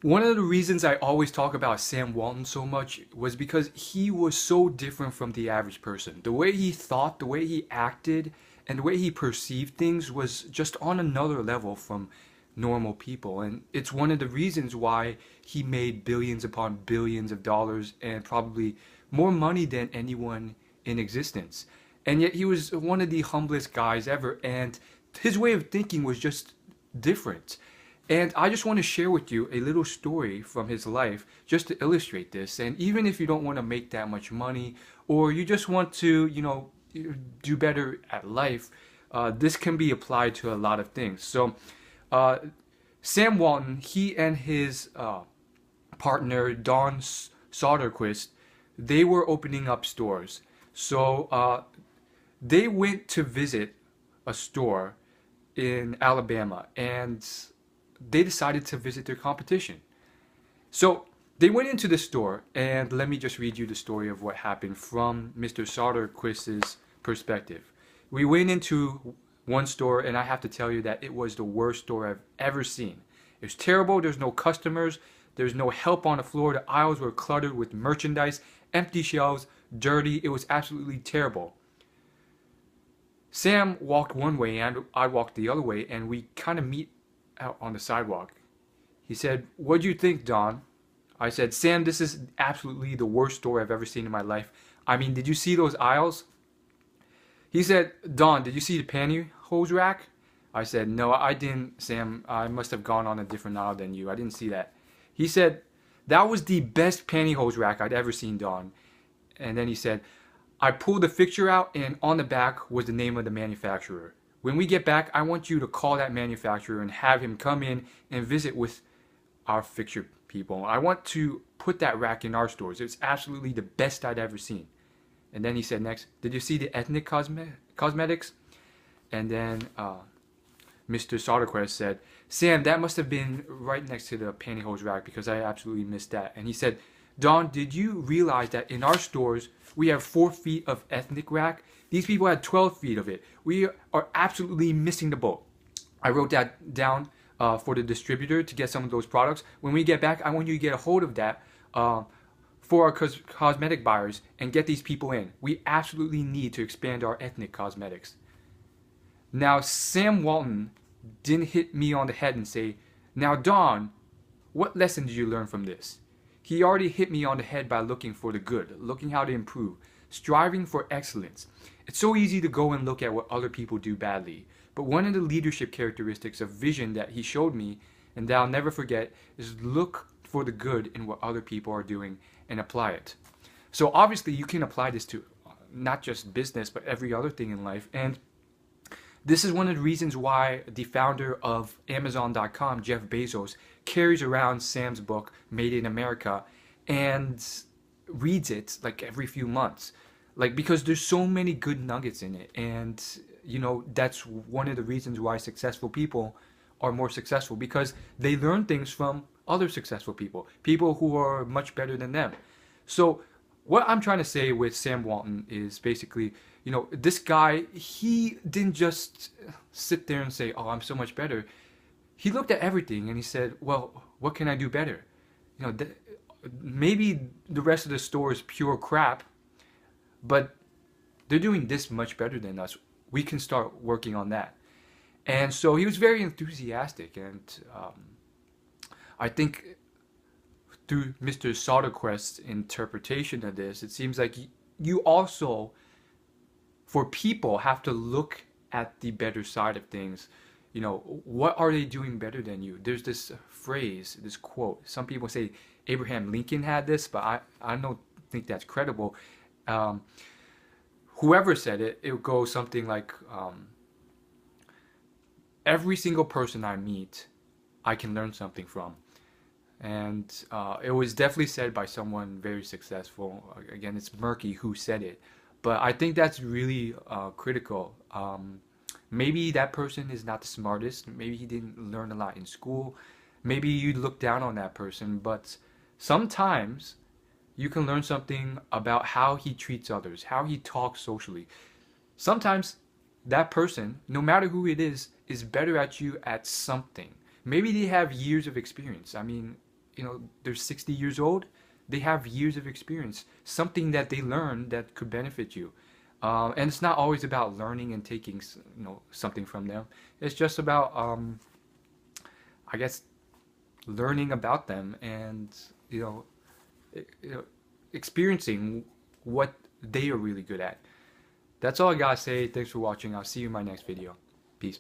One of the reasons I always talk about Sam Walton so much was because he was so different from the average person. The way he thought, the way he acted, and the way he perceived things was just on another level from normal people. And it's one of the reasons why he made billions upon billions of dollars and probably more money than anyone in existence. And yet he was one of the humblest guys ever, and his way of thinking was just different. And I just want to share with you a little story from his life just to illustrate this. And even if you don't want to make that much money or you just want to, do better at life, this can be applied to a lot of things. So, uh, Sam Walton, he and his partner, Don Soderquist, they were opening up stores. So, they went to visit a store in Alabama and they decided to visit their competition. So they went into the store, and let me just read you the story of what happened from Mr. Soderquist's perspective. We went into one store, and I have to tell you that it was the worst store I've ever seen. It was terrible. There's no customers. There's no help on the floor. The aisles were cluttered with merchandise, empty shelves, dirty. It was absolutely terrible. Sam walked one way, and I walked the other way, and we kind of meet out on the sidewalk. He said, "What do you think, Don?" I said, "Sam, this is absolutely the worst store I've ever seen in my life. I mean, did you see those aisles?" He said, "Don, did you see the pantyhose rack?" I said, "No, I didn't, Sam. I must have gone on a different aisle than you. I didn't see that." He said, "That was the best pantyhose rack I'd ever seen, Don." And then he said, "I pulled the fixture out, and on the back was the name of the manufacturer. When we get back, I want you to call that manufacturer and have him come in and visit with our fixture people. I want to put that rack in our stores. It's absolutely the best I'd ever seen." And then he said next, "Did you see the ethnic cosmetics?" And then Mr. Soderquist said, "Sam, that must have been right next to the pantyhose rack because I absolutely missed that." And he said, "Don, did you realize that in our stores we have 4 feet of ethnic rack? These people had 12 feet of it. We are absolutely missing the boat." I wrote that down for the distributor to get some of those products. When we get back, I want you to get a hold of that for our cosmetic buyers and get these people in. We absolutely need to expand our ethnic cosmetics. Now, Sam Walton didn't hit me on the head and say, "Now, Don, what lesson did you learn from this?" He already hit me on the head by looking for the good, looking how to improve, striving for excellence. It's so easy to go and look at what other people do badly, but one of the leadership characteristics of vision that he showed me, and that I'll never forget, is look for the good in what other people are doing and apply it. So obviously you can apply this to not just business, but every other thing in life. And this is one of the reasons why the founder of Amazon.com, Jeff Bezos, carries around Sam's book, Made in America, and reads it like every few months. Like, because there's so many good nuggets in it. And, that's one of the reasons why successful people are more successful, because they learn things from other successful people who are much better than them. So what I'm trying to say with Sam Walton is basically, this guy, he didn't just sit there and say, "Oh, I'm so much better." He looked at everything and he said, "Well, what can I do better? Maybe the rest of the store is pure crap, but they're doing this much better than us. We can start working on that." And so he was very enthusiastic, and I think through Mr. Soderquist's interpretation of this, it seems like you also, for people, have to look at the better side of things. What are they doing better than you? There's this phrase, this quote. Some people say Abraham Lincoln had this, but I don't think that's credible. Whoever said it, it goes something like, "Every single person I meet, I can learn something from." And it was definitely said by someone very successful. Again, it's murky who said it, but I think that's really critical. Maybe that person is not the smartest. Maybe he didn't learn a lot in school. Maybe you look down on that person, but sometimes you can learn something about how he treats others, how he talks socially. Sometimes that person, no matter who it is better at you at something. Maybe they have years of experience. I mean, they're 60 years old. They have years of experience, something that they learned that could benefit you. And it's not always about learning and taking something from them. It's just about I guess learning about them and experiencing what they are really good at. That's all I gotta say. Thanks for watching. I'll see you in my next video. Peace.